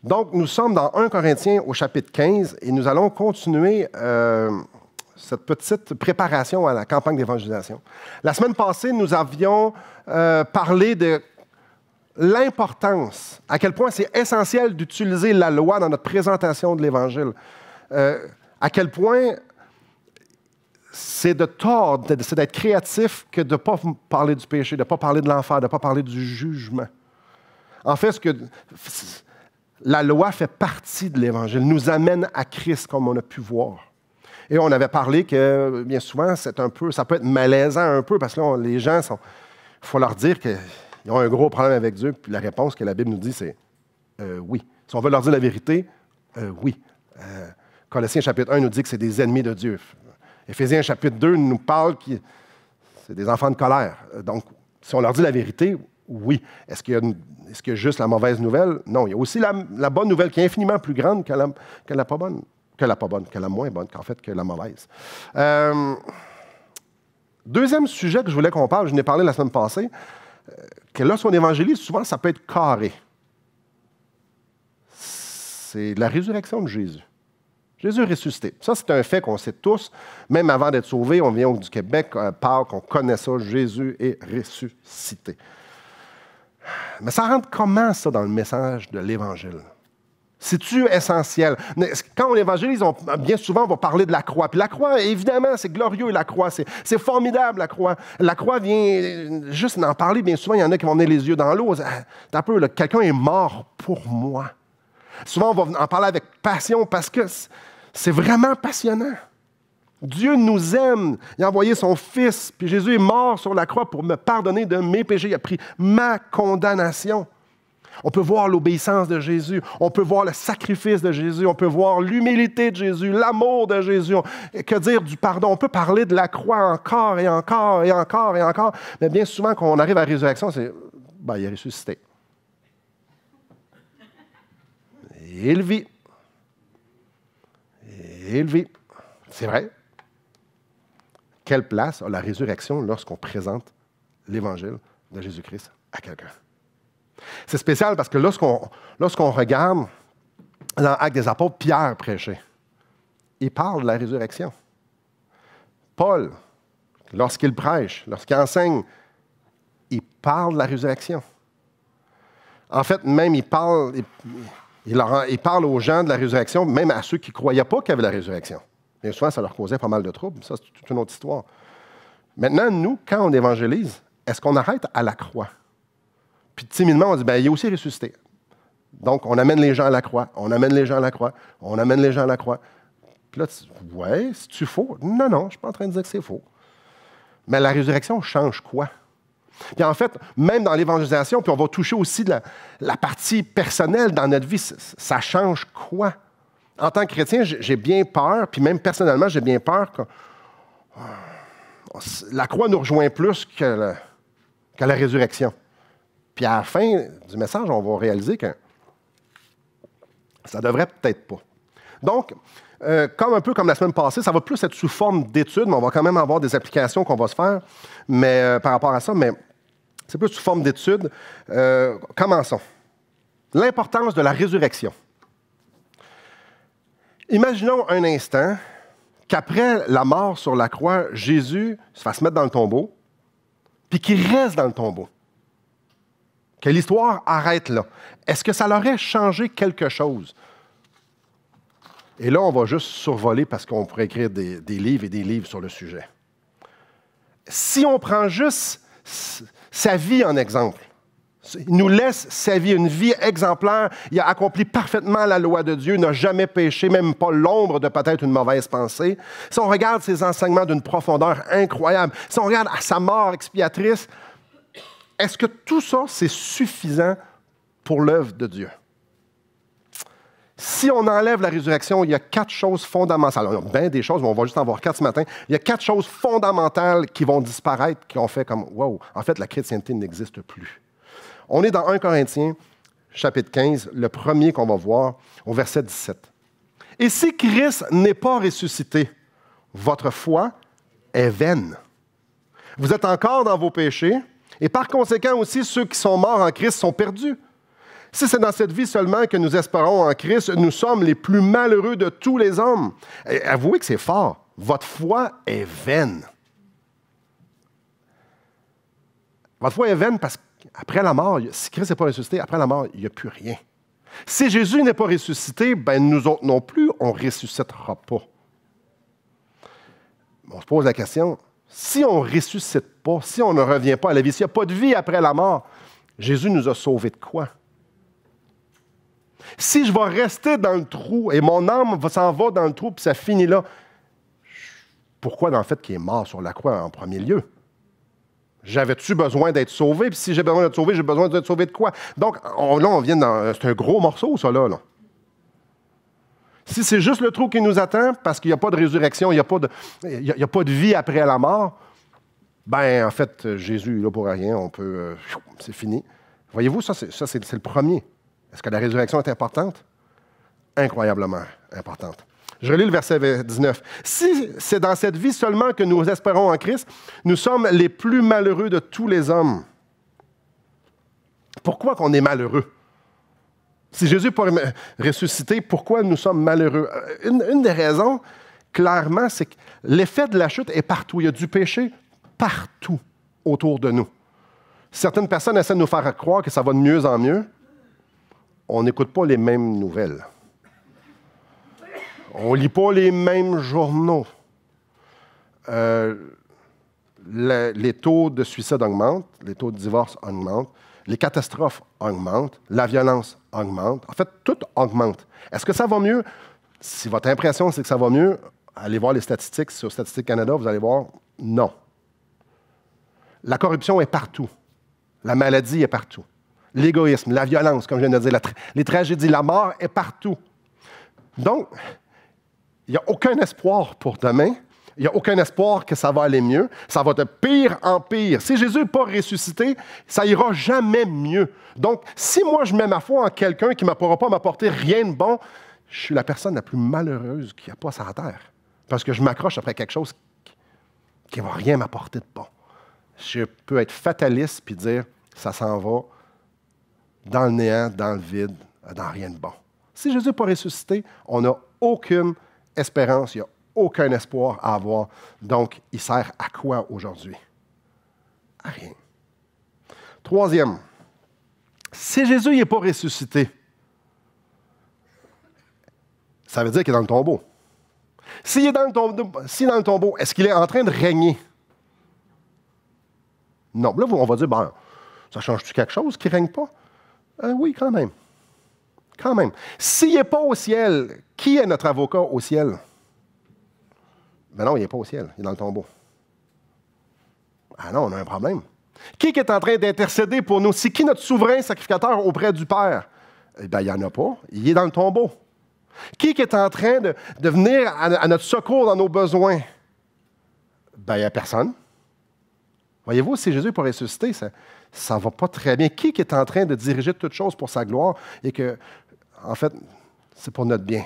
Donc, nous sommes dans 1 Corinthiens au chapitre 15 et nous allons continuer cette petite préparation à la campagne d'évangélisation. La semaine passée, nous avions parlé de l'importance, à quel point c'est essentiel d'utiliser la loi dans notre présentation de l'Évangile, à quel point c'est de tort, c'est d'être créatif que de ne pas parler du péché, de ne pas parler de l'enfer, de ne pas parler du jugement. En fait, la loi fait partie de l'Évangile, nous amène à Christ, comme on a pu voir. Et on avait parlé que, bien souvent, ça peut être malaisant un peu, parce que là, les gens, il faut leur dire qu'ils ont un gros problème avec Dieu, puis la réponse que la Bible nous dit, c'est oui. Si on veut leur dire la vérité, oui. Colossiens chapitre 1 nous dit que c'est des ennemis de Dieu. Éphésiens chapitre 2 nous parle que c'est des enfants de colère. Donc, si on leur dit la vérité, oui. Est-ce qu'il y a juste la mauvaise nouvelle? Non. Il y a aussi la bonne nouvelle qui est infiniment plus grande que la pas bonne. Que la moins bonne, qu'en fait, que la mauvaise. Deuxième sujet que je voulais qu'on parle, je n'ai parlé la semaine passée, que lorsqu'on évangélise, souvent, ça peut être carré. C'est la résurrection de Jésus. Jésus est ressuscité. Ça, c'est un fait qu'on sait tous. Même avant d'être sauvé, on vient du Québec, Pâques, on connaît ça, Jésus est ressuscité. Mais ça rentre comment, ça, dans le message de l'Évangile? C'est-tu essentiel? Quand on évangélise, bien souvent, on va parler de la croix. Puis la croix, évidemment, c'est glorieux, la croix. C'est formidable, la croix. La croix vient, juste d'en parler, bien souvent, il y en a qui vont mener les yeux dans l'eau. T'as un peu, là, quelqu'un est mort pour moi. Souvent, on va en parler avec passion parce que c'est vraiment passionnant. Dieu nous aime. Il a envoyé son Fils, puis Jésus est mort sur la croix pour me pardonner de mes péchés. Il a pris ma condamnation. On peut voir l'obéissance de Jésus, on peut voir le sacrifice de Jésus, on peut voir l'humilité de Jésus, l'amour de Jésus. Que dire du pardon? On peut parler de la croix encore et encore et encore et encore. Mais bien souvent, quand on arrive à la résurrection, c'est il est ressuscité. Et il vit. Et il vit. C'est vrai. Quelle place a la résurrection lorsqu'on présente l'Évangile de Jésus-Christ à quelqu'un? C'est spécial parce que lorsqu'on regarde dans l'Acte des Apôtres, Pierre prêchait. Il parle de la résurrection. Paul, lorsqu'il prêche, lorsqu'il enseigne, il parle de la résurrection. En fait, même il parle aux gens de la résurrection, même à ceux qui ne croyaient pas qu'il y avait la résurrection. Bien souvent, ça leur causait pas mal de troubles. Ça, c'est toute une autre histoire. Maintenant, nous, quand on évangélise, est-ce qu'on arrête à la croix? Puis timidement, on dit, il est aussi ressuscité. Donc, on amène les gens à la croix, on amène les gens à la croix, on amène les gens à la croix. Puis là, c'est-tu faux? Non, je ne suis pas en train de dire que c'est faux. Mais la résurrection change quoi? Puis en fait, même dans l'évangélisation, puis on va toucher aussi la partie personnelle dans notre vie, ça change quoi? En tant que chrétien, j'ai bien peur, puis même personnellement, j'ai bien peur que la croix nous rejoint plus que la résurrection. Puis à la fin du message, on va réaliser que ça devrait peut-être pas. Donc, un peu comme la semaine passée, ça va plus être sous forme d'études, mais on va quand même avoir des applications qu'on va se faire par rapport à ça, mais c'est plus sous forme d'études. Commençons. L'importance de la résurrection. Imaginons un instant qu'après la mort sur la croix, Jésus se fasse mettre dans le tombeau, puis qu'il reste dans le tombeau. Que l'histoire arrête là. Est-ce que ça leur aurait changé quelque chose? Et là, on va juste survoler parce qu'on pourrait écrire des livres et des livres sur le sujet. Si on prend juste sa vie en exemple, il nous laisse sa vie, une vie exemplaire, il a accompli parfaitement la loi de Dieu, n'a jamais péché, même pas l'ombre de peut-être une mauvaise pensée. Si on regarde ses enseignements d'une profondeur incroyable, si on regarde à sa mort expiatrice, est-ce que tout ça, c'est suffisant pour l'œuvre de Dieu? Si on enlève la résurrection, il y a 4 choses fondamentales. Alors, il y a bien des choses, mais on va juste en voir 4 ce matin. Il y a 4 choses fondamentales qui vont disparaître, qui ont fait comme « wow ». En fait, la chrétienté n'existe plus. On est dans 1 Corinthiens, chapitre 15, le premier qu'on va voir, au verset 17. « Et si Christ n'est pas ressuscité, votre foi est vaine. Vous êtes encore dans vos péchés, et par conséquent aussi, ceux qui sont morts en Christ sont perdus. Si c'est dans cette vie seulement que nous espérons en Christ, nous sommes les plus malheureux de tous les hommes. Et avouez que c'est fort. Votre foi est vaine. Votre foi est vaine parce qu'après la mort, si Christ n'est pas ressuscité, après la mort, il n'y a plus rien. Si Jésus n'est pas ressuscité, ben nous autres non plus, on ne ressuscitera pas. On se pose la question, si on ne ressuscite pas, si on ne revient pas à la vie, s'il n'y a pas de vie après la mort, Jésus nous a sauvés de quoi? Si je vais rester dans le trou et mon âme s'en va dans le trou puis ça finit là, pourquoi dans le fait qu'il est mort sur la croix en premier lieu? J'avais-tu besoin d'être sauvé? Puis si j'ai besoin d'être sauvé, j'ai besoin d'être sauvé de quoi? Donc, là, on vient dans... C'est un gros morceau, ça, là. Si c'est juste le trou qui nous attend, parce qu'il n'y a pas de résurrection, il n'y a pas de vie après la mort, ben en fait, Jésus est là pour rien, on peut... c'est fini. Voyez-vous, ça, c'est le premier. Est-ce que la résurrection est importante? Incroyablement importante. Je relis le verset 19. Si c'est dans cette vie seulement que nous espérons en Christ, nous sommes les plus malheureux de tous les hommes. Pourquoi qu'on est malheureux? Si Jésus n'est pas ressuscité, pourquoi nous sommes malheureux? Une des raisons, clairement, c'est que l'effet de la chute est partout. Il y a du péché partout autour de nous. Certaines personnes essaient de nous faire croire que ça va de mieux en mieux. On n'écoute pas les mêmes nouvelles. On ne lit pas les mêmes journaux. Les taux de suicide augmentent, les taux de divorce augmentent, les catastrophes augmentent, la violence augmente. En fait, tout augmente. Est-ce que ça va mieux? Si votre impression, c'est que ça va mieux, allez voir les statistiques. Sur Statistique Canada, vous allez voir, non. La corruption est partout. La maladie est partout. L'égoïsme, la violence, comme je viens de dire, les tragédies, la mort est partout. Donc, il n'y a aucun espoir pour demain. Il n'y a aucun espoir que ça va aller mieux. Ça va de pire en pire. Si Jésus n'est pas ressuscité, ça n'ira jamais mieux. Donc, si moi, je mets ma foi en quelqu'un qui ne pourra pas m'apporter rien de bon, je suis la personne la plus malheureuse qu'il n'y a pas sur la terre. Parce que je m'accroche après quelque chose qui ne va rien m'apporter de bon. Je peux être fataliste puis dire, ça s'en va dans le néant, dans le vide, dans rien de bon. Si Jésus n'est pas ressuscité, on n'a aucune espérance, il n'y a aucun espoir à avoir. Donc, il sert à quoi aujourd'hui? À rien. Troisième, si Jésus n'est pas ressuscité, ça veut dire qu'il est dans le tombeau. S'il est dans le tombeau, est-ce qu'il est en train de régner? Non. Là, on va dire, ben, ça change-tu quelque chose qu'il ne règne pas? Oui, quand même. Quand même. S'il n'est pas au ciel, qui est notre avocat au ciel? Ben non, il n'est pas au ciel, il est dans le tombeau. Ah non, on a un problème. Qui est en train d'intercéder pour nous? C'est qui notre souverain sacrificateur auprès du Père? Eh bien, il n'y en a pas, il est dans le tombeau. Qui est en train de venir à notre secours dans nos besoins? Ben, il n'y a personne. Voyez-vous, si Jésus n'est pas ressuscité, ça ne va pas très bien. Qui est en train de diriger toutes choses pour sa gloire et que, en fait, c'est pour notre bien?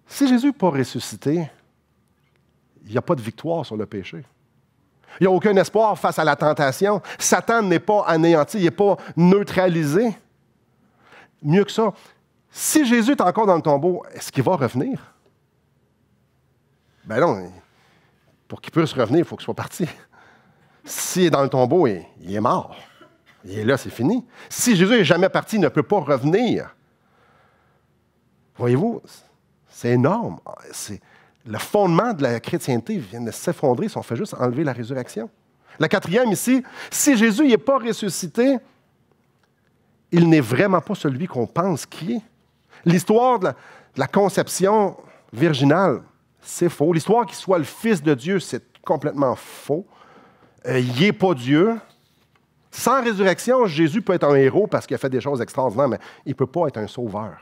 Si Jésus n'est pas ressuscité, il n'y a pas de victoire sur le péché. Il n'y a aucun espoir face à la tentation. Satan n'est pas anéanti, il n'est pas neutralisé. Mieux que ça, si Jésus est encore dans le tombeau, est-ce qu'il va revenir? Ben non, pour qu'il puisse revenir, il faut qu'il soit parti. S'il est dans le tombeau, il est mort. Il est là, c'est fini. Si Jésus n'est jamais parti, il ne peut pas revenir. Voyez-vous, c'est énorme. Le fondement de la chrétienté vient de s'effondrer si on fait juste enlever la résurrection. La quatrième ici, si Jésus n'est pas ressuscité, il n'est vraiment pas celui qu'on pense qu'il est. L'histoire de la conception virginale, c'est faux. L'histoire qu'il soit le Fils de Dieu, c'est complètement faux. Il n'est pas Dieu. Sans résurrection, Jésus peut être un héros parce qu'il a fait des choses extraordinaires, mais il ne peut pas être un sauveur.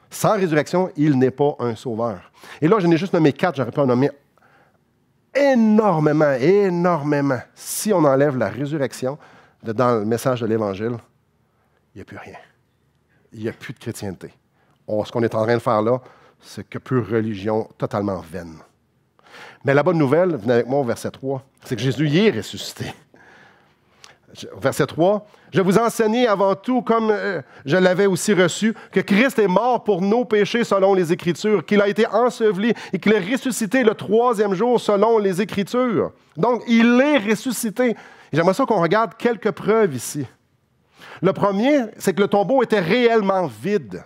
Sans résurrection, il n'est pas un sauveur. Et là, je n'ai juste nommé 4, j'aurais pu en nommer énormément. Si on enlève la résurrection dans le message de l'Évangile, il n'y a plus rien. Il n'y a plus de chrétienté. Ce qu'on est en train de faire là, c'est que pure religion totalement vaine. Mais la bonne nouvelle, venez avec moi au verset 3, c'est que Jésus y est ressuscité. Verset 3, « Je vous enseignais avant tout, comme je l'avais aussi reçu, que Christ est mort pour nos péchés selon les Écritures, qu'il a été enseveli et qu'il est ressuscité le 3e jour selon les Écritures. » Donc, il est ressuscité. Et j'aimerais ça qu'on regarde quelques preuves ici. Le premier, c'est que le tombeau était réellement vide.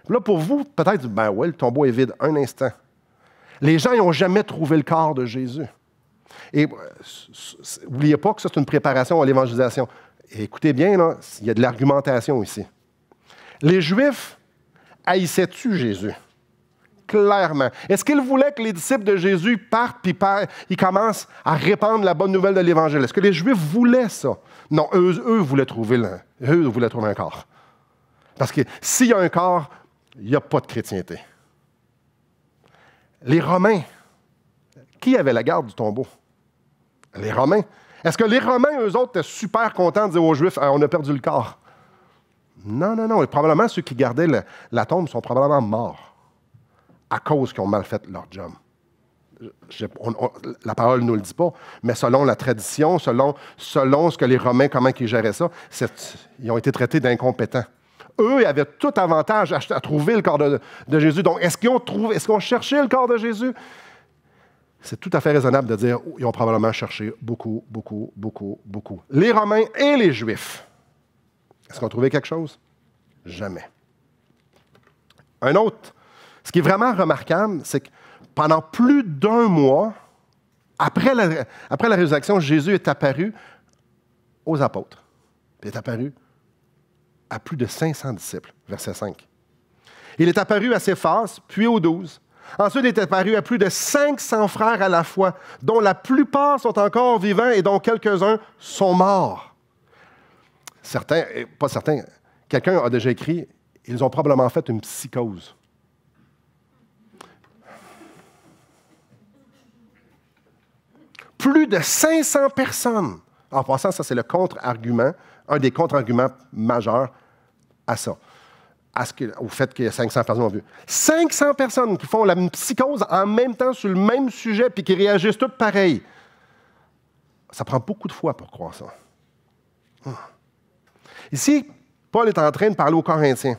Là, pour vous, peut-être, ben oui, le tombeau est vide. Un instant. Les gens n'ont jamais trouvé le corps de Jésus. Et n'oubliez pas que ça, c'est une préparation à l'évangélisation. Et écoutez bien, là, il y a de l'argumentation ici. Les Juifs haïssaient-tu Jésus? Clairement. Est-ce qu'ils voulaient que les disciples de Jésus partent et ils commencent à répandre la bonne nouvelle de l'Évangile? Est-ce que les Juifs voulaient ça? Non, eux voulaient trouver un corps. Parce que s'il y a un corps, il n'y a pas de chrétienté. Les Romains, qui avait la garde du tombeau? Les Romains. Est-ce que les Romains, eux autres, étaient super contents de dire aux Juifs, on a perdu le corps? Non. Et probablement, ceux qui gardaient la tombe sont probablement morts à cause qu'ils ont mal fait leur job. La parole ne nous le dit pas, mais selon la tradition, selon ce que les Romains, comment ils géraient ça, ils ont été traités d'incompétents. Eux, ils avaient tout avantage à trouver le corps de Jésus. Donc, est-ce qu'ils ont cherché le corps de Jésus? C'est tout à fait raisonnable de dire qu'ils ont probablement cherché beaucoup. Les Romains et les Juifs. Est-ce qu'ils ont trouvé quelque chose? Jamais. Un autre, ce qui est vraiment remarquable, c'est que pendant plus d'1 mois, après la résurrection, Jésus est apparu aux apôtres. Puis il est apparu à plus de 500 disciples, verset 5. Il est apparu à Céphas, puis aux 12. Ensuite, il est apparu à plus de 500 frères à la fois, dont la plupart sont encore vivants et dont quelques-uns sont morts. Quelqu'un a déjà écrit, ils ont probablement fait une psychose. Plus de 500 personnes. En passant, ça, c'est le contre-argument, un des contre-arguments majeurs à ça. Au fait qu'il y a 500 personnes ont vu. 500 personnes qui font la psychose en même temps sur le même sujet puis qui réagissent toutes pareil. Ça prend beaucoup de foi pour croire ça. Ici, Paul est en train de parler aux Corinthiens.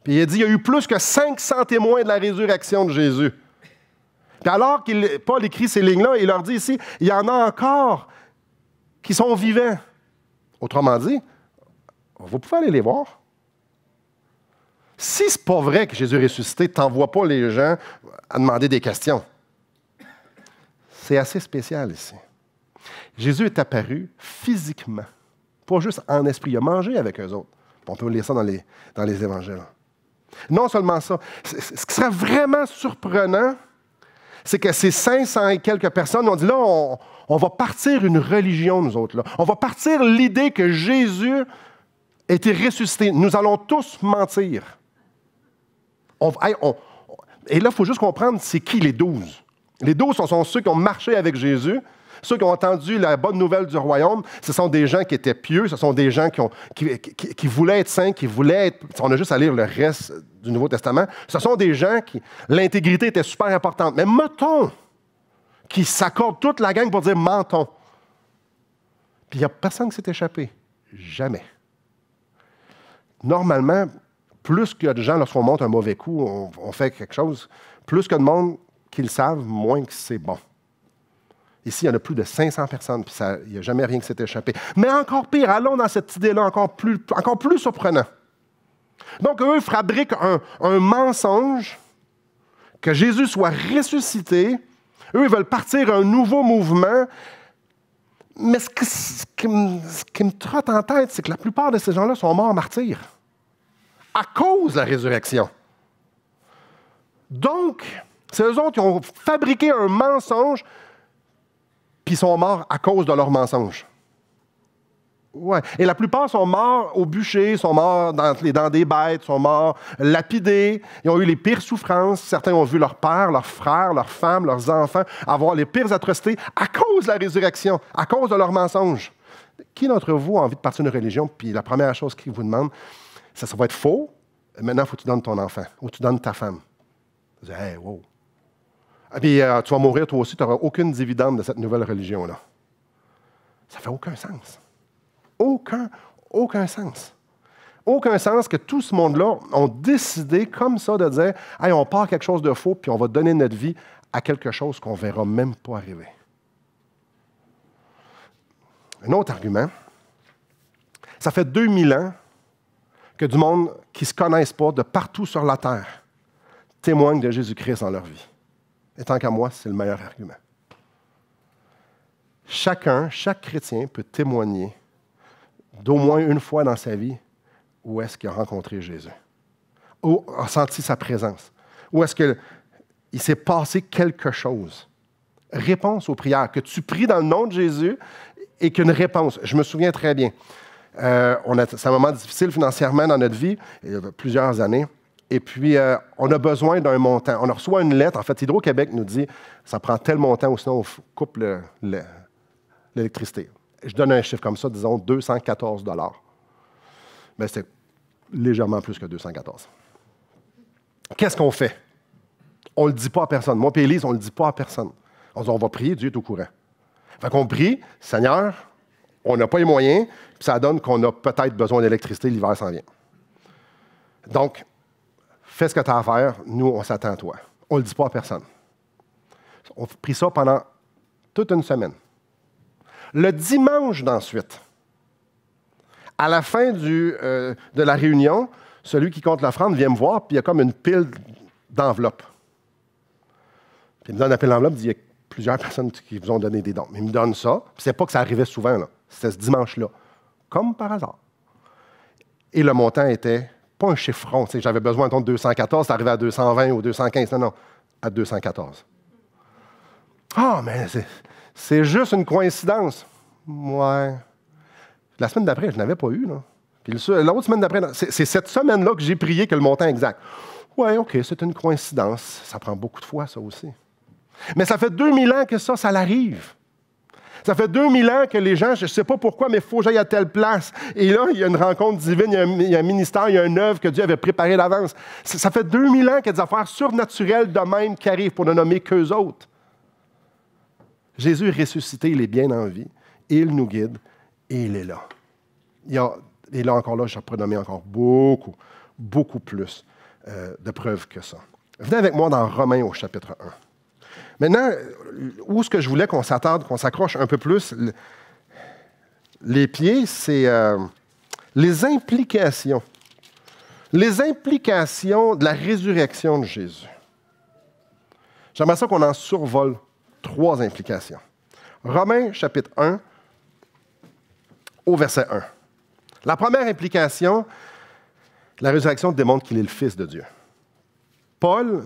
Puis il a dit, il y a eu plus que 500 témoins de la résurrection de Jésus. Puis alors que Paul écrit ces lignes-là, il leur dit ici, il y en a encore qui sont vivants. Autrement dit, vous pouvez aller les voir. Si ce n'est pas vrai que Jésus est ressuscité, tu n'envoies pas les gens à demander des questions. C'est assez spécial ici. Jésus est apparu physiquement, pas juste en esprit. Il a mangé avec eux autres. On peut lire ça dans les évangiles. Non seulement ça, ce qui serait vraiment surprenant, c'est que ces 500 et quelques personnes ont dit là, on va partir une religion, nous autres. Là. On va partir l'idée que Jésus était ressuscité. Nous allons tous mentir. Et là, il faut juste comprendre, c'est qui les 12? Les 12 sont ceux qui ont marché avec Jésus, ceux qui ont entendu la bonne nouvelle du royaume. Ce sont des gens qui étaient pieux, ce sont des gens qui voulaient être saints, qui voulaient être... On a juste à lire le reste du Nouveau Testament. Ce sont des gens qui... L'intégrité était super importante. Mais mettons qu'ils s'accordent toute la gang pour dire « mentons ». Puis il n'y a personne qui s'est échappé. Jamais. Normalement, plus qu'il y a de gens, lorsqu'on monte un mauvais coup, on fait quelque chose, plus que de monde qui le savent, moins que c'est bon. Ici, il y en a plus de 500 personnes, puis il n'y a jamais rien qui s'est échappé. Mais encore pire, allons dans cette idée-là encore plus surprenant. Donc, eux fabriquent un mensonge, que Jésus soit ressuscité. Eux, ils veulent partir un nouveau mouvement. Mais ce qui me trotte en tête, c'est que la plupart de ces gens-là sont morts martyrs à cause de la résurrection. Donc, c'est eux autres qui ont fabriqué un mensonge puis ils sont morts à cause de leur mensonge. Ouais. Et la plupart sont morts au bûcher, sont morts dans les dents des bêtes, sont morts lapidés. Ils ont eu les pires souffrances. Certains ont vu leur père, leurs frères, leurs femmes, leurs enfants avoir les pires atrocités à cause de la résurrection, à cause de leur mensonge. Qui d'entre vous a envie de partir d'une religion, puis la première chose qu'il vous demande, ça va être faux, maintenant il faut que tu donnes ton enfant ou tu donnes ta femme. Vous dites, hey, wow. Et puis tu vas mourir toi aussi, tu n'auras aucune dividende de cette nouvelle religion-là. Ça ne fait aucun sens. Aucun sens. Aucun sens que tout ce monde-là ont décidé comme ça de dire « Hey, on part quelque chose de faux, puis on va donner notre vie à quelque chose qu'on ne verra même pas arriver. » Un autre argument, ça fait 2000 ans que du monde qui ne se connaissent pas de partout sur la terre témoigne de Jésus-Christ dans leur vie. Et tant qu'à moi, c'est le meilleur argument. Chaque chrétien peut témoigner d'au moins une fois dans sa vie où est-ce qu'il a rencontré Jésus, où a senti sa présence, où est-ce qu'il s'est passé quelque chose. Réponse aux prières, que tu pries dans le nom de Jésus et qu'une réponse. Je me souviens très bien. C'est un moment difficile financièrement dans notre vie, il y a plusieurs années. Et puis, on a besoin d'un montant. On reçoit une lettre. En fait, Hydro-Québec nous dit ça prend tel montant ou sinon on coupe l'électricité. Je donne un chiffre comme ça, disons 214 $. Mais c'est légèrement plus que 214. Qu'est-ce qu'on fait? On ne le dit pas à personne. Moi et Élise, on ne le dit pas à personne. On dit on va prier, Dieu est au courant. Fait qu'on prie, Seigneur, on n'a pas les moyens, puis ça donne qu'on a peut-être besoin d'électricité, l'hiver s'en vient. Donc, fais ce que tu as à faire, nous, on s'attend à toi. On ne le dit pas à personne. On prie ça pendant toute une semaine. Le dimanche d'ensuite, à la fin de la réunion, celui qui compte l'offrande vient me voir, puis il y a comme une pile d'enveloppes. Puis il me donne la pile d'enveloppes, il dit, il y a plusieurs personnes qui vous ont donné des dons. Mais il me donne ça, puis c'est pas que ça arrivait souvent, là. C'était ce dimanche-là, comme par hasard. Et le montant était pas un chiffron. Tu sais, j'avais besoin de 214, ça arrivait à 220 ou 215. Non, à 214. Ah, mais c'est juste une coïncidence. Ouais. La semaine d'après, je n'avais pas eu, là. Puis l'autre semaine d'après, c'est cette semaine-là que j'ai prié que le montant exact. Oui, OK, c'est une coïncidence. Ça prend beaucoup de fois, ça aussi. Mais ça fait 2000 ans que ça l'arrive. Ça fait 2000 ans que les gens, je ne sais pas pourquoi, mais il faut que j'aille à telle place. Et là, il y a une rencontre divine, il y a un ministère, il y a une œuvre que Dieu avait préparée d'avance. Ça fait 2000 ans qu'il y a des affaires surnaturelles de même qui arrivent pour ne nommer qu'eux autres. Jésus est ressuscité, il est bien en vie, il nous guide et il est là. Et là, encore là, je pourrais nommer encore beaucoup plus de preuves que ça. Venez avec moi dans Romains au chapitre 1. Maintenant, où est-ce que je voulais qu'on s'attarde, qu'on s'accroche un peu plus les pieds, c'est les implications. Les implications de la résurrection de Jésus. J'aimerais ça qu'on en survole 3 implications. Romains, chapitre 1, au verset 1. La première implication, la résurrection démontre qu'il est le Fils de Dieu. Paul,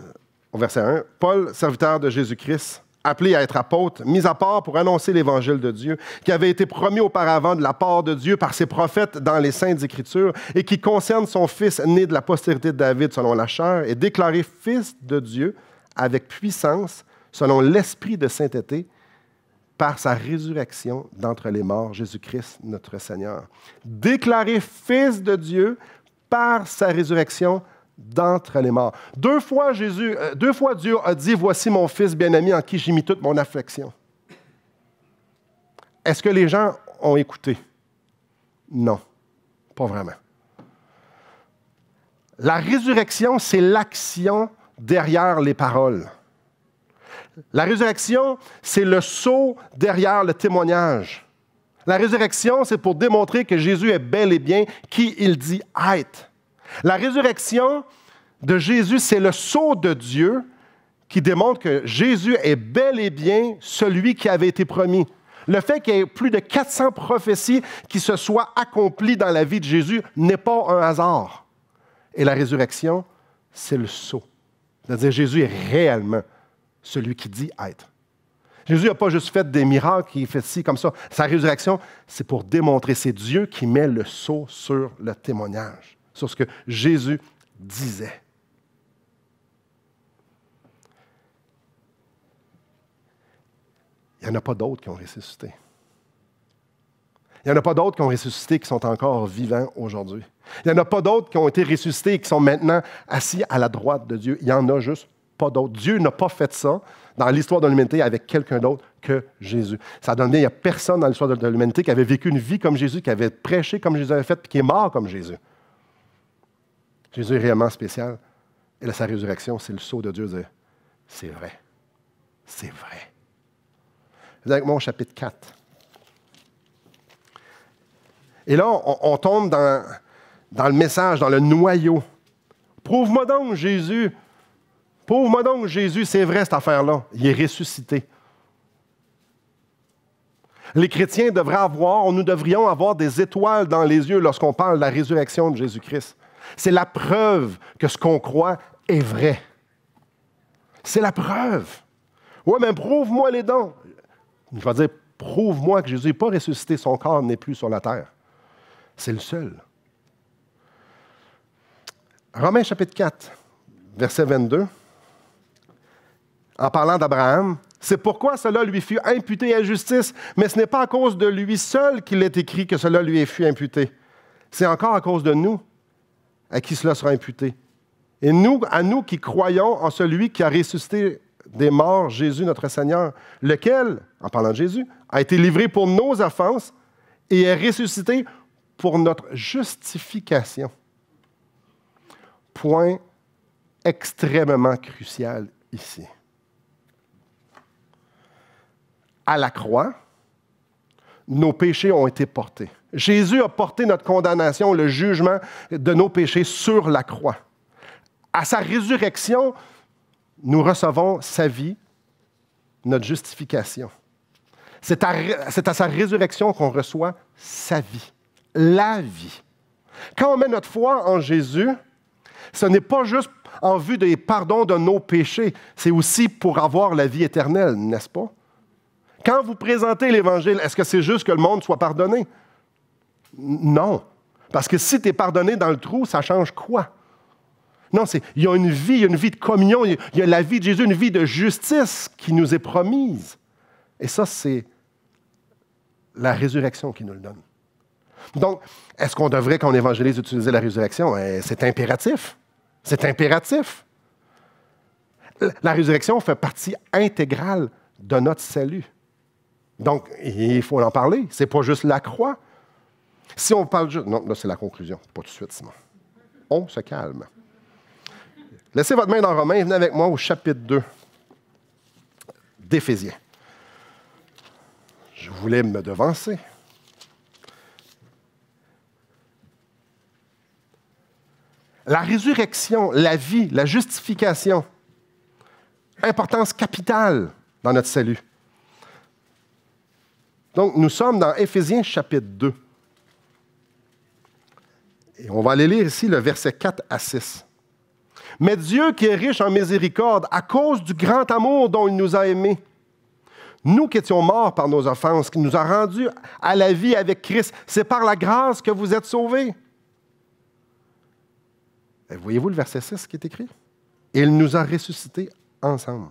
au verset 1, Paul, serviteur de Jésus-Christ, appelé à être apôtre, mis à part pour annoncer l'Évangile de Dieu, qui avait été promis auparavant de la part de Dieu par ses prophètes dans les Saintes Écritures, et qui concerne son Fils né de la postérité de David selon la chair, et déclaré Fils de Dieu avec puissance, selon l'Esprit de sainteté, par sa résurrection d'entre les morts, Jésus-Christ, notre Seigneur. Déclaré Fils de Dieu par sa résurrection d'entre les morts. 2 fois Dieu a dit, « Voici mon Fils bien-aimé en qui j'ai mis toute mon affection. » Est-ce que les gens ont écouté? Non, pas vraiment. La résurrection, c'est l'action derrière les paroles. La résurrection, c'est le saut derrière le témoignage. La résurrection, c'est pour démontrer que Jésus est bel et bien qui il dit être. La résurrection de Jésus, c'est le sceau de Dieu qui démontre que Jésus est bel et bien celui qui avait été promis. Le fait qu'il y ait plus de 400 prophéties qui se soient accomplies dans la vie de Jésus n'est pas un hasard. Et la résurrection, c'est le sceau. C'est-à-dire Jésus est réellement celui qui dit être. Jésus n'a pas juste fait des miracles, il fait ci, comme ça. Sa résurrection, c'est pour démontrer, c'est Dieu qui met le sceau sur le témoignage, sur ce que Jésus disait. Il n'y en a pas d'autres qui ont ressuscité. Il n'y en a pas d'autres qui ont ressuscité qui sont encore vivants aujourd'hui. Il n'y en a pas d'autres qui ont été ressuscités et qui sont maintenant assis à la droite de Dieu. Il y en a juste pas d'autre. Dieu n'a pas fait ça dans l'histoire de l'humanité avec quelqu'un d'autre que Jésus. Ça donne bien, il n'y a personne dans l'histoire de l'humanité qui avait vécu une vie comme Jésus, qui avait prêché comme Jésus avait fait, puis qui est mort comme Jésus. Jésus est réellement spécial. Et là, sa résurrection, c'est le sceau de Dieu de dire, c'est vrai. C'est vrai. Vous avec moi au chapitre 4. Et là, on tombe dans le message, dans le noyau. Prouve-moi donc, Jésus. Prouve-moi donc, Jésus, c'est vrai cette affaire-là. Il est ressuscité. Les chrétiens nous devrions avoir des étoiles dans les yeux lorsqu'on parle de la résurrection de Jésus-Christ. C'est la preuve que ce qu'on croit est vrai. C'est la preuve. Oui, mais prouve-moi les dons. Je vais dire, prouve-moi que Jésus n'est pas ressuscité, son corps n'est plus sur la terre. C'est le seul. Romains chapitre 4, verset 22. En parlant d'Abraham, c'est pourquoi cela lui fut imputé à justice, mais ce n'est pas à cause de lui seul qu'il est écrit que cela lui fut imputé. C'est encore à cause de nous à qui cela sera imputé. Et nous, à nous qui croyons en celui qui a ressuscité des morts, Jésus notre Seigneur, lequel, en parlant de Jésus, a été livré pour nos offenses et est ressuscité pour notre justification. Point extrêmement crucial ici. À la croix, nos péchés ont été portés. Jésus a porté notre condamnation, le jugement de nos péchés sur la croix. À sa résurrection, nous recevons sa vie, notre justification. C'est à sa résurrection qu'on reçoit sa vie, la vie. Quand on met notre foi en Jésus, ce n'est pas juste en vue des pardons de nos péchés, c'est aussi pour avoir la vie éternelle, n'est-ce pas? Quand vous présentez l'Évangile, est-ce que c'est juste que le monde soit pardonné? Non. Parce que si tu es pardonné dans le trou, ça change quoi? Non, il y a une vie de communion, il y a la vie de Jésus, une vie de justice qui nous est promise. Et ça, c'est la résurrection qui nous le donne. Donc, est-ce qu'on devrait, quand on évangélise, utiliser la résurrection? C'est impératif. C'est impératif. La résurrection fait partie intégrale de notre salut. Donc, il faut en parler. Ce n'est pas juste la croix. Si on parle juste... Non, là, c'est la conclusion. Pas tout de suite, Simon. On se calme. Laissez votre main dans Romains et venez avec moi au chapitre 2 d'Éphésiens. Je voulais me devancer. La résurrection, la vie, la justification, importance capitale dans notre salut. Donc, nous sommes dans Éphésiens chapitre 2. Et on va aller lire ici le verset 4 à 6. « Mais Dieu qui est riche en miséricorde, à cause du grand amour dont il nous a aimés, nous qui étions morts par nos offenses, qui nous a rendus à la vie avec Christ, c'est par la grâce que vous êtes sauvés. » Voyez-vous le verset 6 qui est écrit? « Et il nous a ressuscités ensemble.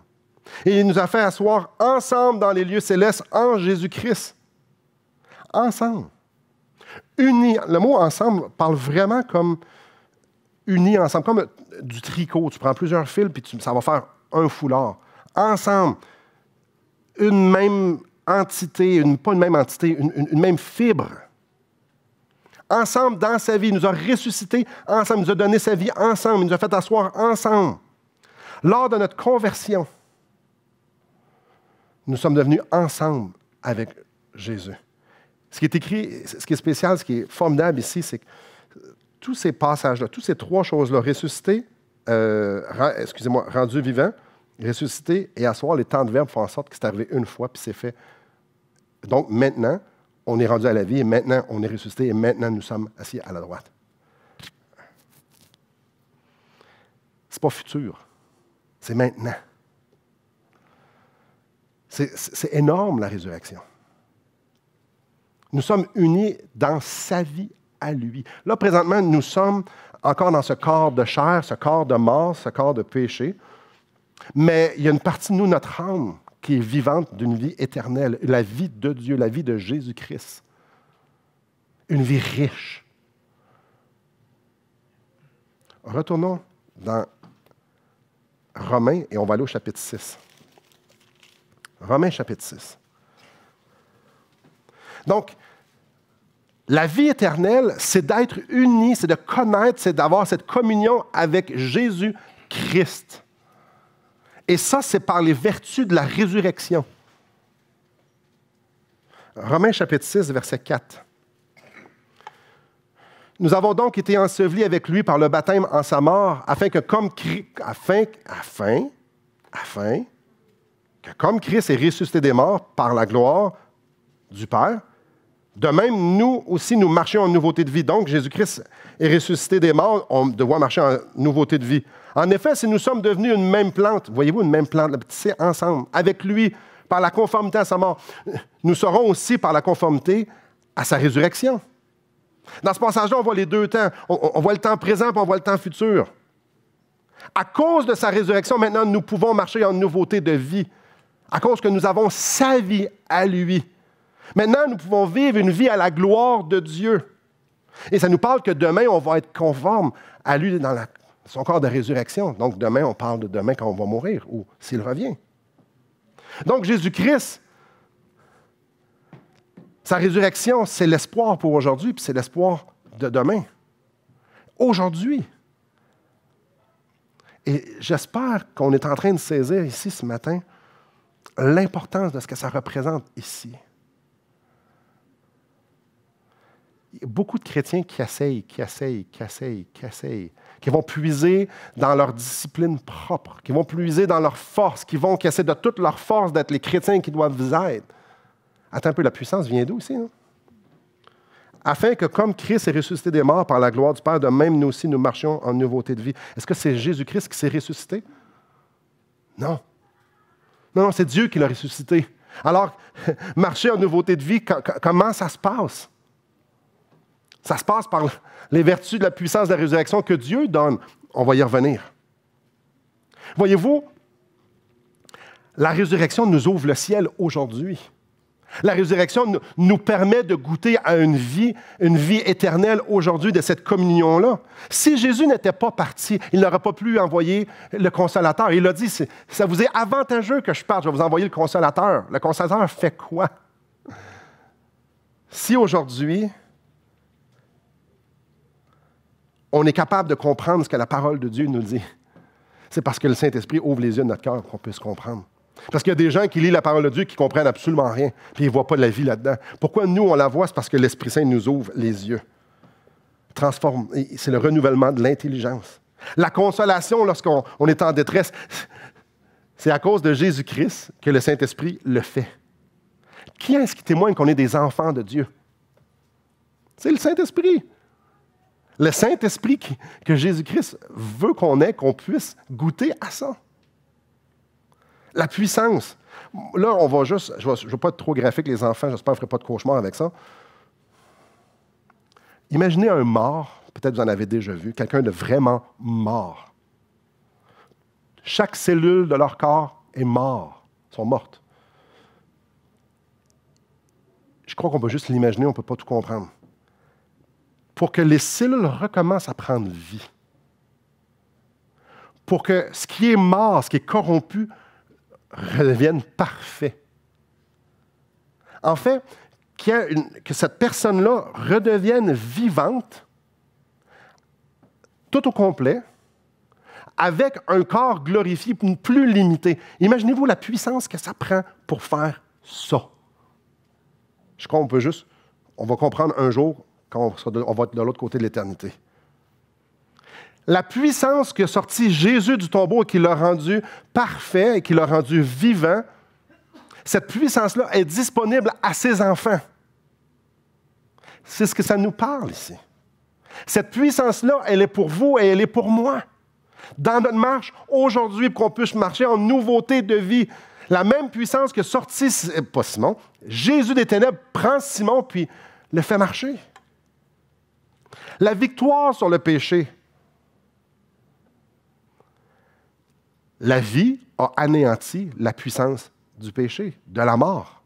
Et il nous a fait asseoir ensemble dans les lieux célestes en Jésus-Christ. » Ensemble. Unis. Le mot « ensemble » parle vraiment comme unis ensemble, comme du tricot. Tu prends plusieurs fils, puis ça va faire un foulard. Ensemble. Une même entité, pas une même entité, une même fibre. Ensemble dans sa vie. Il nous a ressuscités ensemble. Il nous a donné sa vie ensemble. Il nous a fait asseoir ensemble. Lors de notre conversion, nous sommes devenus ensemble avec Jésus. Ce qui est écrit, ce qui est spécial, ce qui est formidable ici, c'est que tous ces passages-là, toutes ces trois choses-là, ressuscité, rendu vivant, ressuscité et asseoir, les temps de verbe font en sorte que c'est arrivé une fois, puis c'est fait. Donc maintenant, on est rendu à la vie, et maintenant, on est ressuscité, et maintenant, nous sommes assis à la droite. C'est pas futur, c'est maintenant. C'est énorme, la résurrection. Nous sommes unis dans sa vie à lui. Là, présentement, nous sommes encore dans ce corps de chair, ce corps de mort, ce corps de péché. Mais il y a une partie de nous, notre âme, qui est vivante d'une vie éternelle, la vie de Dieu, la vie de Jésus-Christ. Une vie riche. Retournons dans Romains et on va aller au chapitre 6. Romains chapitre 6. Donc, la vie éternelle, c'est d'être unis, c'est de connaître, c'est d'avoir cette communion avec Jésus-Christ. Et ça, c'est par les vertus de la résurrection. Romains chapitre 6, verset 4. Nous avons donc été ensevelis avec lui par le baptême en sa mort, afin que comme Christ est ressuscité des morts par la gloire du Père, de même, nous aussi, nous marchions en nouveauté de vie. Donc, Jésus-Christ est ressuscité des morts, on doit marcher en nouveauté de vie. En effet, si nous sommes devenus une même plante, voyez-vous, une même plante, c'est ensemble, avec lui, par la conformité à sa mort, nous serons aussi par la conformité à sa résurrection. Dans ce passage-là, on voit les deux temps. On voit le temps présent et on voit le temps futur. À cause de sa résurrection, maintenant, nous pouvons marcher en nouveauté de vie, à cause que nous avons sa vie à lui. Maintenant, nous pouvons vivre une vie à la gloire de Dieu. Et ça nous parle que demain, on va être conforme à lui dans son corps de résurrection. Donc, demain, on parle de demain quand on va mourir ou s'il revient. Donc, Jésus-Christ, sa résurrection, c'est l'espoir pour aujourd'hui, puis c'est l'espoir de demain. Aujourd'hui. Et j'espère qu'on est en train de saisir ici ce matin l'importance de ce que ça représente ici. Il y a beaucoup de chrétiens qui essayent, qui vont puiser dans leur discipline propre, qui vont puiser dans leur force, qui essaient de toute leur force d'être les chrétiens qui doivent être. Attends un peu, la puissance vient d'où ici, non? Afin que comme Christ est ressuscité des morts par la gloire du Père, de même nous aussi nous marchions en nouveauté de vie. Est-ce que c'est Jésus-Christ qui s'est ressuscité? Non. Non, c'est Dieu qui l'a ressuscité. Alors, marcher en nouveauté de vie, comment ça se passe? Ça se passe par les vertus de la puissance de la résurrection que Dieu donne. On va y revenir. Voyez-vous, la résurrection nous ouvre le ciel aujourd'hui. La résurrection nous permet de goûter à une vie éternelle aujourd'hui de cette communion-là. Si Jésus n'était pas parti, il n'aurait pas pu envoyer le Consolateur. Il a dit, ça vous est avantageux que je parte, je vais vous envoyer le Consolateur. Le Consolateur fait quoi? Si aujourd'hui, on est capable de comprendre ce que la parole de Dieu nous dit, c'est parce que le Saint-Esprit ouvre les yeux de notre cœur qu'on puisse comprendre. Parce qu'il y a des gens qui lisent la parole de Dieu qui ne comprennent absolument rien, puis ils ne voient pas de la vie là-dedans. Pourquoi nous, on la voit? C'est parce que l'Esprit Saint nous ouvre les yeux. Transforme. C'est le renouvellement de l'intelligence. La consolation lorsqu'on est en détresse, c'est à cause de Jésus-Christ que le Saint-Esprit le fait. Qui est-ce qui témoigne qu'on est des enfants de Dieu? C'est le Saint-Esprit. Le Saint-Esprit que Jésus-Christ veut qu'on ait, qu'on puisse goûter à ça. La puissance. Là, on va juste, je ne veux pas être trop graphique, les enfants, j'espère que vous ne ferez pas de cauchemar avec ça. Imaginez un mort, peut-être vous en avez déjà vu, quelqu'un de vraiment mort. Chaque cellule de leur corps est morte, sont mortes. Je crois qu'on peut juste l'imaginer, on ne peut pas tout comprendre. Pour que les cellules recommencent à prendre vie. Pour que ce qui est mort, ce qui est corrompu, redevienne parfait. En fait, que cette personne-là redevienne vivante, tout au complet, avec un corps glorifié, plus limité. Imaginez-vous la puissance que ça prend pour faire ça. Je crois qu'on on va comprendre un jour quand on va être de l'autre côté de l'éternité. La puissance qui a sorti Jésus du tombeau et qui l'a rendu parfait et qui l'a rendu vivant, cette puissance-là est disponible à ses enfants. C'est ce que ça nous parle ici. Cette puissance-là, elle est pour vous et elle est pour moi. Dans notre marche, aujourd'hui, pour qu'on puisse marcher en nouveauté de vie, la même puissance que sorti, pas Simon, Jésus des ténèbres prend Simon puis le fait marcher. La victoire sur le péché. La vie a anéanti la puissance du péché, de la mort.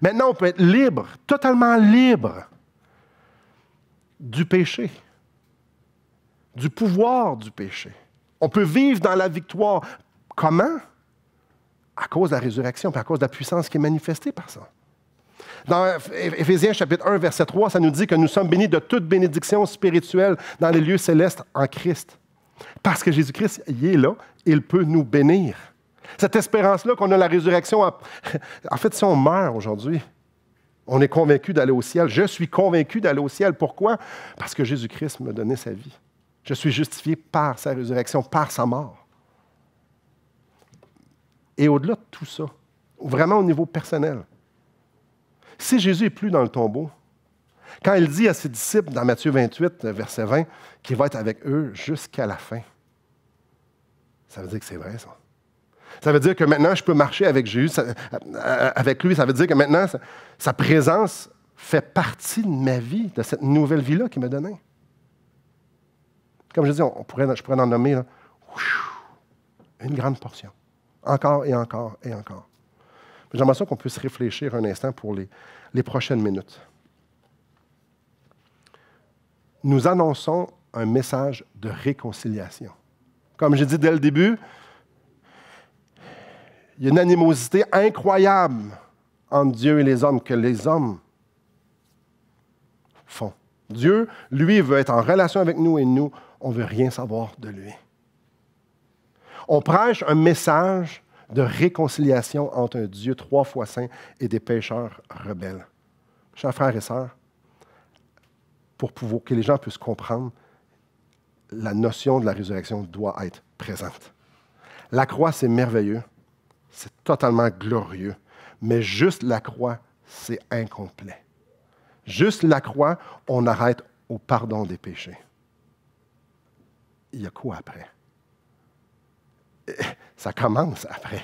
Maintenant, on peut être libre, totalement libre du péché, du pouvoir du péché. On peut vivre dans la victoire Comment? À cause de la résurrection, puis à cause de la puissance qui est manifestée par ça. Dans Éphésiens chapitre 1, verset 3, ça nous dit que nous sommes bénis de toute bénédiction spirituelle dans les lieux célestes en Christ. Parce que Jésus-Christ, il est là, il peut nous bénir. Cette espérance-là qu'on a la résurrection, en fait, si on meurt aujourd'hui, on est convaincu d'aller au ciel. Je suis convaincu d'aller au ciel. Pourquoi? Parce que Jésus-Christ m'a donné sa vie. Je suis justifié par sa résurrection, par sa mort. Et au-delà de tout ça, vraiment au niveau personnel, si Jésus n'est plus dans le tombeau, quand il dit à ses disciples dans Matthieu 28, verset 20, qu'il va être avec eux jusqu'à la fin, ça veut dire que c'est vrai, ça. Ça veut dire que maintenant, je peux marcher avec Jésus, avec lui. Ça veut dire que maintenant, sa présence fait partie de ma vie, de cette nouvelle vie-là qu'il m'a donnée. Comme je dis, je pourrais en nommer là, une grande portion. Encore et encore et encore. J'aimerais ça qu'on puisse réfléchir un instant pour les prochaines minutes. Nous annonçons un message de réconciliation. Comme j'ai dit dès le début, il y a une animosité incroyable entre Dieu et les hommes que les hommes font. Dieu, lui, veut être en relation avec nous et nous, on ne veut rien savoir de lui. On prêche un message de réconciliation entre un Dieu 3 fois saint et des pécheurs rebelles. Chers frères et sœurs, pour que les gens puissent comprendre, la notion de la résurrection doit être présente. La croix, c'est merveilleux, c'est totalement glorieux, mais juste la croix, c'est incomplet. Juste la croix, on arrête au pardon des péchés. Il y a quoi après? Ça commence après.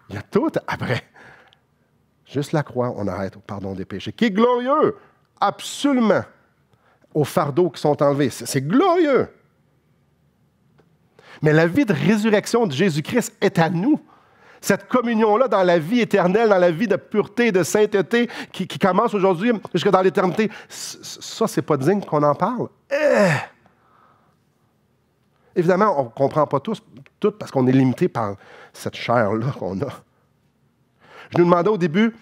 Il y a tout après. Juste la croix, on arrête au pardon des péchés, qui est glorieux, absolument, aux fardeaux qui sont enlevés. C'est glorieux. Mais la vie de résurrection de Jésus-Christ est à nous. Cette communion-là dans la vie éternelle, dans la vie de pureté, de sainteté qui commence aujourd'hui jusque dans l'éternité, ça, c'est pas digne qu'on en parle. Évidemment, on ne comprend pas tout parce qu'on est limité par cette chair-là qu'on a. Je nous demandais au début,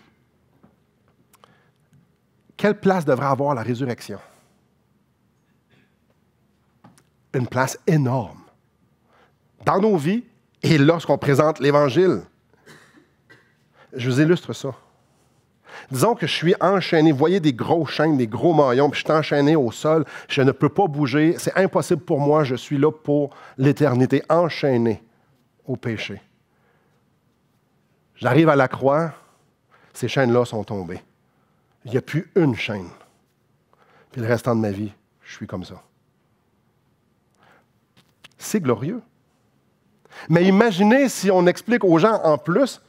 quelle place devrait avoir la résurrection? Une place énorme. Dans nos vies et lorsqu'on présente l'Évangile. Je vous illustre ça. Disons que je suis enchaîné. Vous voyez des grosses chaînes, des gros maillons, puis je suis enchaîné au sol. Je ne peux pas bouger. C'est impossible pour moi. Je suis là pour l'éternité, enchaîné au péché. J'arrive à la croix. Ces chaînes-là sont tombées. Il n'y a plus une chaîne. Puis le restant de ma vie, je suis comme ça. C'est glorieux. Mais imaginez si on explique aux gens en plus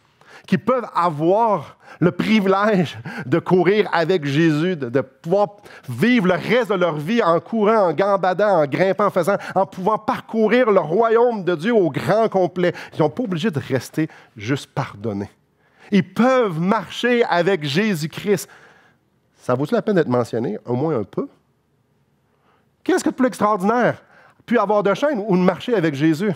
qu'ils peuvent avoir le privilège de courir avec Jésus, de pouvoir vivre le reste de leur vie en courant, en gambadant, en grimpant, en pouvant parcourir le royaume de Dieu au grand complet. Ils ne sont pas obligés de rester juste pardonnés. Ils peuvent marcher avec Jésus-Christ. Ça vaut-il la peine d'être mentionné, au moins un peu? Qu'est-ce que de plus extraordinaire? Puis avoir de chaînes ou de marcher avec Jésus?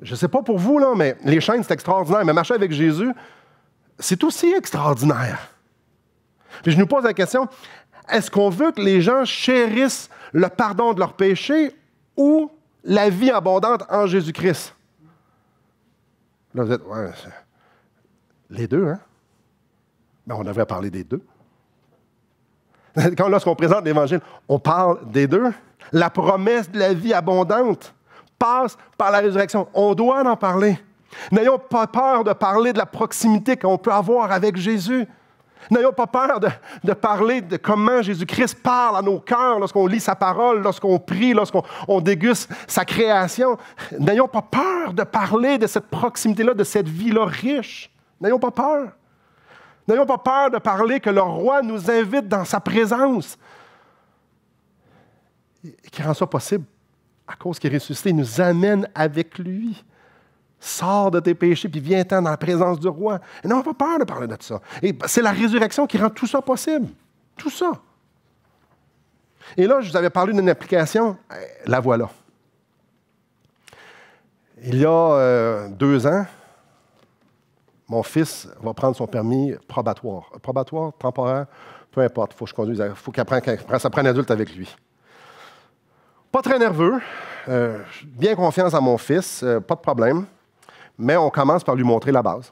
Je ne sais pas pour vous, là, mais les chaînes, c'est extraordinaire. Mais marcher avec Jésus, c'est aussi extraordinaire. Puis je nous pose la question, est-ce qu'on veut que les gens chérissent le pardon de leurs péchés ou la vie abondante en Jésus-Christ? Là, vous êtes, ouais, les deux, hein? Ben, on devrait parler des deux. Lorsqu'on présente l'Évangile, on parle des deux. La promesse de la vie abondante passe par la résurrection. On doit en parler. N'ayons pas peur de parler de la proximité qu'on peut avoir avec Jésus. N'ayons pas peur de parler de comment Jésus-Christ parle à nos cœurs lorsqu'on lit sa parole, lorsqu'on prie, lorsqu'on déguste sa création. N'ayons pas peur de parler de cette proximité-là, de cette vie-là riche. N'ayons pas peur. N'ayons pas peur de parler que le roi nous invite dans sa présence et qui rend ça possible à cause qu'il est ressuscité. Il nous amène avec lui. Sors de tes péchés puis viens-t'en dans la présence du roi. Et n'ayons pas peur de parler de ça. Et c'est la résurrection qui rend tout ça possible. Tout ça. Et là, je vous avais parlé d'une application. La voilà. Il y a 2 ans, mon fils va prendre son permis probatoire. Probatoire, temporaire, peu importe. Il faut que je conduise. Il faut qu'il ça prenne un adulte avec lui. Pas très nerveux. Bien confiance en mon fils. Pas de problème. Mais on commence par lui montrer la base.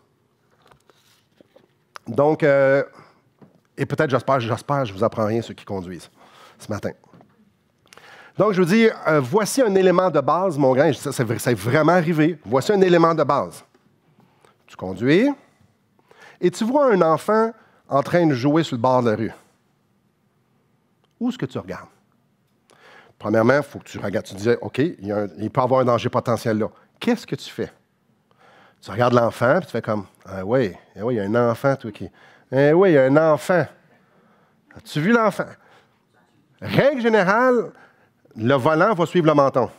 Donc, et peut-être, j'espère, je ne vous apprends rien, ceux qui conduisent, ce matin. Donc, je vous dis, voici un élément de base, mon grand. Ça, c'est vraiment arrivé. Voici un élément de base. Tu conduis et tu vois un enfant en train de jouer sur le bord de la rue. Où est-ce que tu regardes? Premièrement, il faut que tu regardes. Tu dis, OK, il peut y avoir un danger potentiel là. Qu'est-ce que tu fais? Tu regardes l'enfant, puis tu fais comme, ah oui, il y a un enfant, toi qui... Eh oui, il y a un enfant. As-tu vu l'enfant? Règle générale, le volant va suivre le menton.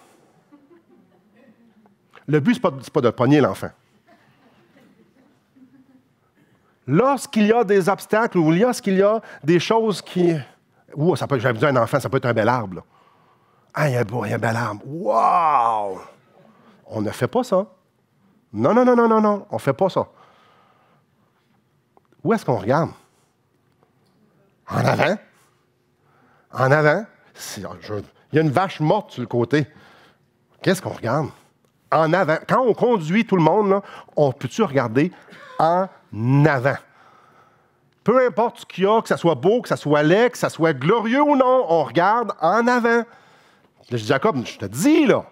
Le but, ce n'est pas de pogner l'enfant. Lorsqu'il y a des obstacles ou lorsqu'il y a des choses qui... ça peut, j'avais dit un enfant, ça peut être un bel arbre. Là. Ah, il y a un bel arbre. Wow! On ne fait pas ça. Non, on ne fait pas ça. Où est-ce qu'on regarde? En avant. En avant. Il y a une vache morte sur le côté. Qu'est-ce qu'on regarde? En avant. Quand on conduit tout le monde, là, on peut-tu regarder en avant? Peu importe ce qu'il y a, que ça soit beau, que ça soit laid, que ça soit glorieux ou non, on regarde en avant. Là, je dis, Jacob, je te dis, là,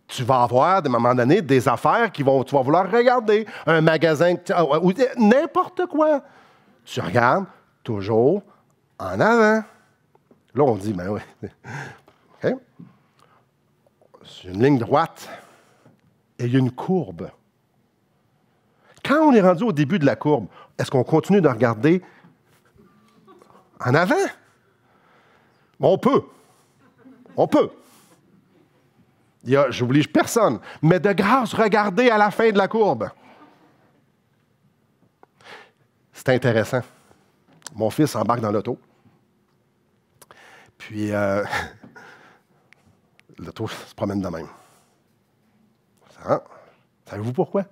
tu vas avoir, à un moment donné, des affaires tu vas vouloir regarder. Un magasin, ou n'importe quoi. Tu regardes toujours en avant. Là, on dit, ben oui. OK? C'est une ligne droite et il y a une courbe. Quand on est rendu au début de la courbe, est-ce qu'on continue de regarder en avant? On peut. On peut. Je n'oblige personne. Mais de grâce, regardez à la fin de la courbe. C'est intéressant. Mon fils embarque dans l'auto. Puis, l'auto se promène de même. Savez-vous pourquoi?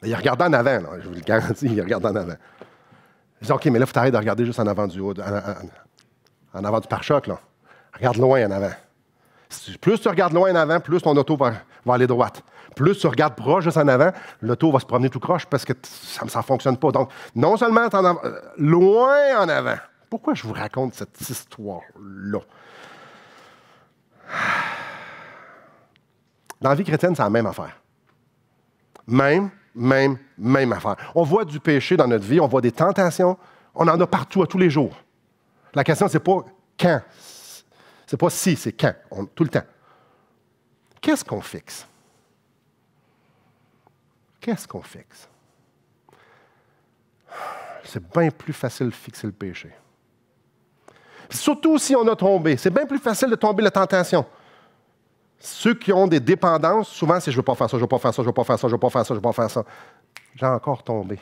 Il regarde en avant, là. Je vous le garantis, il regarde en avant. Je dis, OK, mais là, il faut t'arrêter de regarder juste en avant du haut, en avant du pare-choc, là. Regarde loin en avant. Plus tu regardes loin en avant, plus ton auto va aller droite. Plus tu regardes proche juste en avant, l'auto va se promener tout croche parce que ça ne fonctionne pas. Donc, non seulement loin en avant. Pourquoi je vous raconte cette histoire-là? Dans la vie chrétienne, c'est la même affaire. Même affaire. On voit du péché dans notre vie, on voit des tentations, on en a partout, à tous les jours. La question, c'est pas quand. C'est pas si, c'est quand, tout le temps. Qu'est-ce qu'on fixe? Qu'est-ce qu'on fixe? C'est bien plus facile de fixer le péché. Surtout si on a tombé. C'est bien plus facile de tomber la tentation. Ceux qui ont des dépendances, souvent, c'est « je ne veux pas faire ça, je ne veux pas faire ça, je ne veux pas faire ça, je ne veux pas faire ça, je ne veux pas faire ça ». J'ai encore tombé.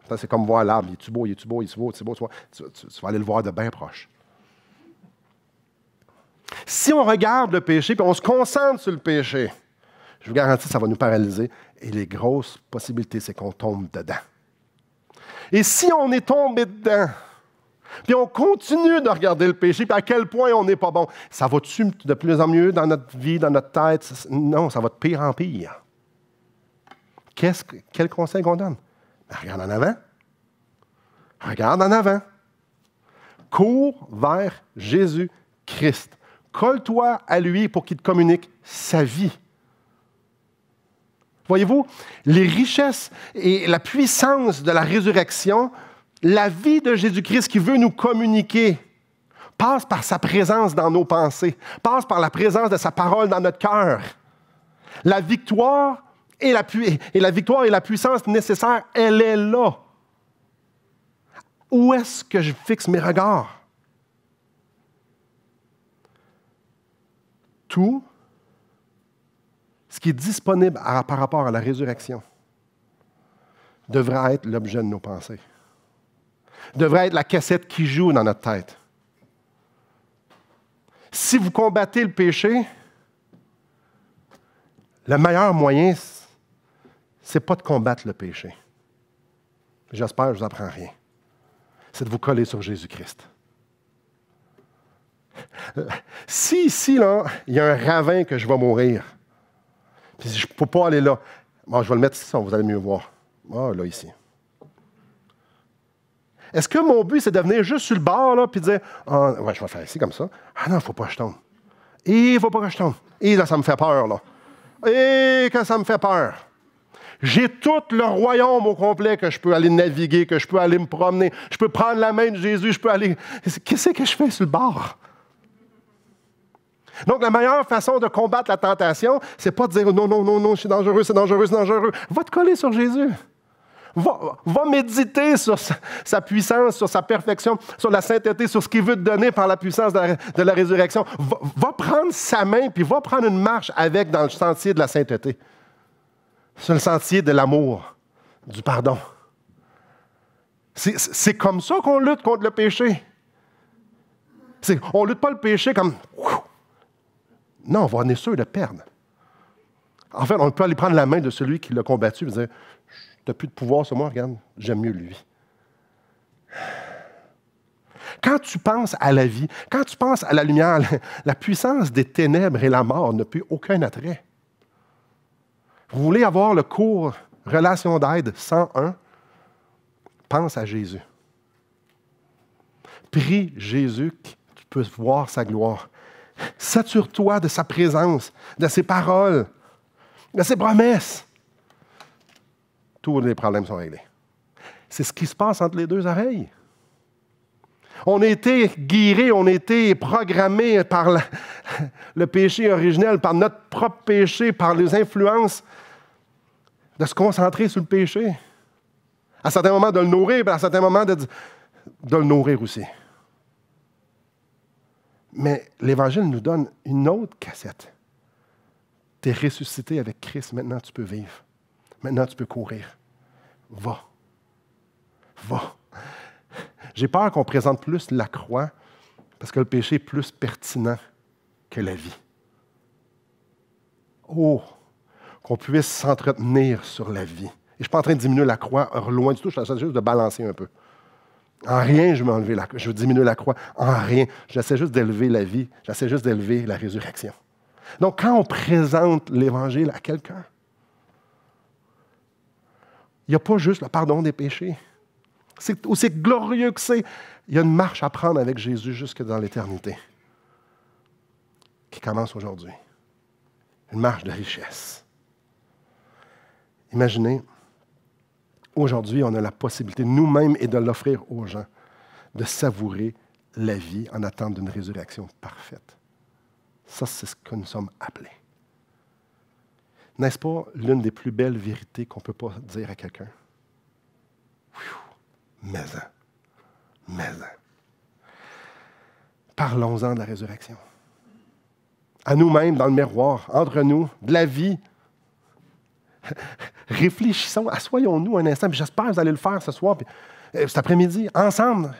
Ça, c'est comme voir l'arbre. Il est-tu beau, il est-tu beau, il est-tu beau, il est-tu beau. Tu vas aller le voir de bien proche. Si on regarde le péché et on se concentre sur le péché, je vous garantis que ça va nous paralyser. Et les grosses possibilités, c'est qu'on tombe dedans. Et si on est tombé dedans, puis on continue de regarder le péché, puis à quel point on n'est pas bon, ça va-tu de plus en mieux dans notre vie, dans notre tête? Non, ça va de pire en pire. Quel conseil qu'on donne? Ben, regarde en avant. Regarde en avant. Cours vers Jésus-Christ. Colle-toi à lui pour qu'il te communique sa vie. Voyez-vous, les richesses et la puissance de la résurrection, la vie de Jésus-Christ qui veut nous communiquer, passe par sa présence dans nos pensées, passe par la présence de sa parole dans notre cœur. La victoire et la puissance nécessaire, elle est là. Où est-ce que je fixe mes regards? Tout ce qui est disponible par rapport à la résurrection devrait être l'objet de nos pensées. Devrait être la cassette qui joue dans notre tête. Si vous combattez le péché, Le meilleur moyen, c'est pas de combattre le péché. J'espère que je ne vous apprends rien. C'est de vous coller sur Jésus-Christ. Si ici, là, il y a un ravin que je vais mourir, puis je ne peux pas aller là, bon, je vais le mettre ici, vous allez mieux voir. Ah, là, ici. Est-ce que mon but, c'est de venir juste sur le bord, là, puis de dire, ah, ouais, je vais faire ici comme ça. Ah non, il ne faut pas que je tombe. Et il ne faut pas que je tombe. Et là, ça me fait peur, là. Et que ça me fait peur. J'ai tout le royaume au complet que je peux aller naviguer, que je peux aller me promener. Je peux prendre la main de Jésus, je peux aller... Qu'est-ce que je fais sur le bord? Donc, la meilleure façon de combattre la tentation, c'est pas de dire « Non, non, non, non, c'est dangereux, c'est dangereux, c'est dangereux. » Va te coller sur Jésus. Va méditer sur sa puissance, sur sa perfection, sur la sainteté, sur ce qu'il veut te donner par la puissance de la résurrection. Va prendre sa main, puis va prendre une marche avec dans le sentier de la sainteté. Sur le sentier de l'amour, du pardon. C'est comme ça qu'on lutte contre le péché. On ne lutte pas le péché comme... Non, on va être sûr de perdre. En fait, on peut aller prendre la main de celui qui l'a combattu et dire, tu n'as plus de pouvoir sur moi, regarde, j'aime mieux lui. Quand tu penses à la vie, quand tu penses à la lumière, la puissance des ténèbres et la mort n'a plus aucun attrait. Vous voulez avoir le cours Relation d'aide 101? Pense à Jésus. Prie Jésus que tu puisses voir sa gloire. Sature-toi de sa présence, de ses paroles, de ses promesses. Tous les problèmes sont réglés. C'est ce qui se passe entre les deux oreilles. On a été guéris, on a été programmés par le péché originel, par notre propre péché, par les influences, de se concentrer sur le péché. À certains moments, de le nourrir, puis à certains moments, de le nourrir aussi. Mais l'Évangile nous donne une autre cassette. Tu es ressuscité avec Christ, maintenant tu peux vivre. Maintenant tu peux courir. Va. Va. J'ai peur qu'on présente plus la croix parce que le péché est plus pertinent que la vie. Oh, qu'on puisse s'entretenir sur la vie. Et je ne suis pas en train de diminuer la croix, loin du tout, je suis en train juste de balancer un peu. En rien, je veux diminuer la croix. En rien. J'essaie juste d'élever la vie. J'essaie juste d'élever la résurrection. Donc, quand on présente l'Évangile à quelqu'un, il n'y a pas juste le pardon des péchés. C'est aussi glorieux que c'est. Il y a une marche à prendre avec Jésus jusque dans l'éternité qui commence aujourd'hui. Une marche de richesse. Imaginez, aujourd'hui, on a la possibilité nous-mêmes et de l'offrir aux gens, de savourer la vie en attente d'une résurrection parfaite. Ça, c'est ce que nous sommes appelés. N'est-ce pas l'une des plus belles vérités qu'on ne peut pas dire à quelqu'un? Mais. Parlons-en de la résurrection. À nous-mêmes, dans le miroir, entre nous, de la vie. Réfléchissons, assoyons-nous un instant, puis j'espère que vous allez le faire ce soir, puis cet après-midi, ensemble.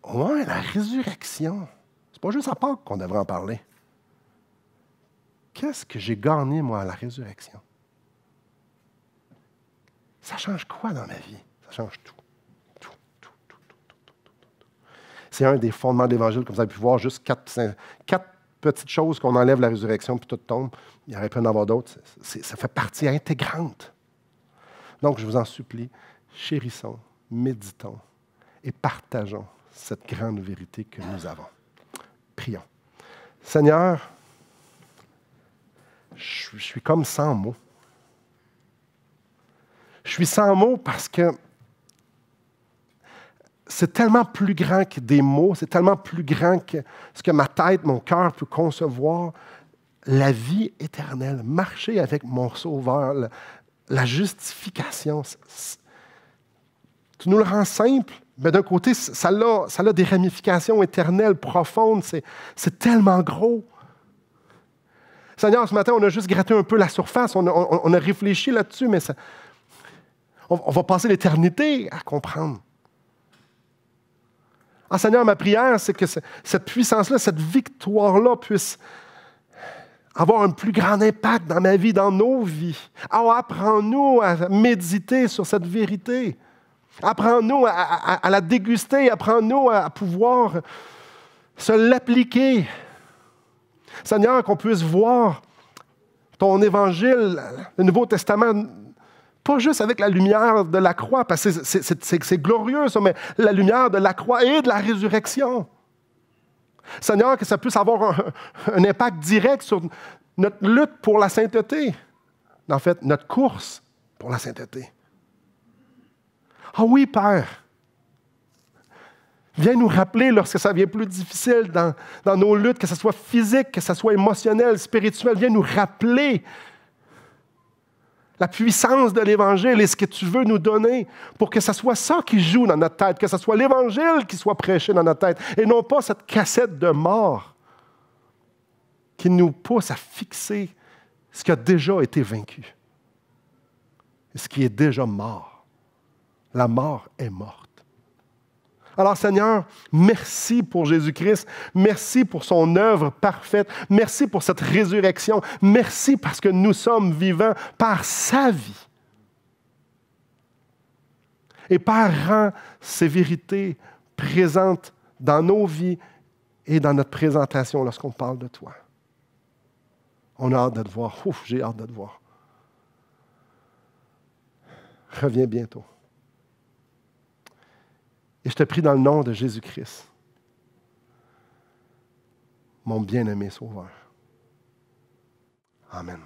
Ouais, la résurrection. C'est pas juste à Pâques qu'on devrait en parler. Qu'est-ce que j'ai gagné, moi, à la résurrection? Ça change quoi dans ma vie? Ça change tout. C'est un des fondements de l'Évangile, comme vous avez pu voir, juste quatre petites choses qu'on enlève la résurrection, puis tout tombe. Il y aurait pu en avoir d'autres. Ça fait partie intégrante. Donc, je vous en supplie, chérissons, méditons et partageons cette grande vérité que nous avons. Prions. Seigneur, je suis comme sans mots. Je suis sans mots parce que c'est tellement plus grand que des mots, c'est tellement plus grand que ce que ma tête, mon cœur peut concevoir. La vie éternelle, marcher avec mon Sauveur, la justification. Tu nous le rends simple, mais d'un côté, ça a des ramifications éternelles, profondes. C'est tellement gros. Seigneur, ce matin, on a juste gratté un peu la surface, on a réfléchi là-dessus, mais on va passer l'éternité à comprendre. Ah, Seigneur, ma prière, c'est que cette puissance-là, cette victoire-là puisse avoir un plus grand impact dans ma vie, dans nos vies. Alors, apprends-nous à méditer sur cette vérité. Apprends-nous à la déguster. Apprends-nous à pouvoir se l'appliquer. Seigneur, qu'on puisse voir ton évangile, le Nouveau Testament, pas juste avec la lumière de la croix, parce que c'est glorieux, ça, mais la lumière de la croix et de la résurrection. Seigneur, que ça puisse avoir un impact direct sur notre lutte pour la sainteté. En fait, notre course pour la sainteté. Ah oui, Père, viens nous rappeler lorsque ça devient plus difficile dans nos luttes, que ce soit physique, que ce soit émotionnel, spirituel. Viens nous rappeler la puissance de l'Évangile et ce que tu veux nous donner pour que ce soit ça qui joue dans notre tête, que ce soit l'Évangile qui soit prêché dans notre tête et non pas cette cassette de mort qui nous pousse à fixer ce qui a déjà été vaincu et ce qui est déjà mort. La mort est morte. Alors Seigneur, merci pour Jésus-Christ, merci pour son œuvre parfaite, merci pour cette résurrection, merci parce que nous sommes vivants par sa vie. Et Père, rends ces vérités présentes dans nos vies et dans notre présentation lorsqu'on parle de toi. On a hâte de te voir. Ouf, j'ai hâte de te voir. Reviens bientôt. Et je te prie dans le nom de Jésus-Christ, mon bien-aimé Sauveur. Amen.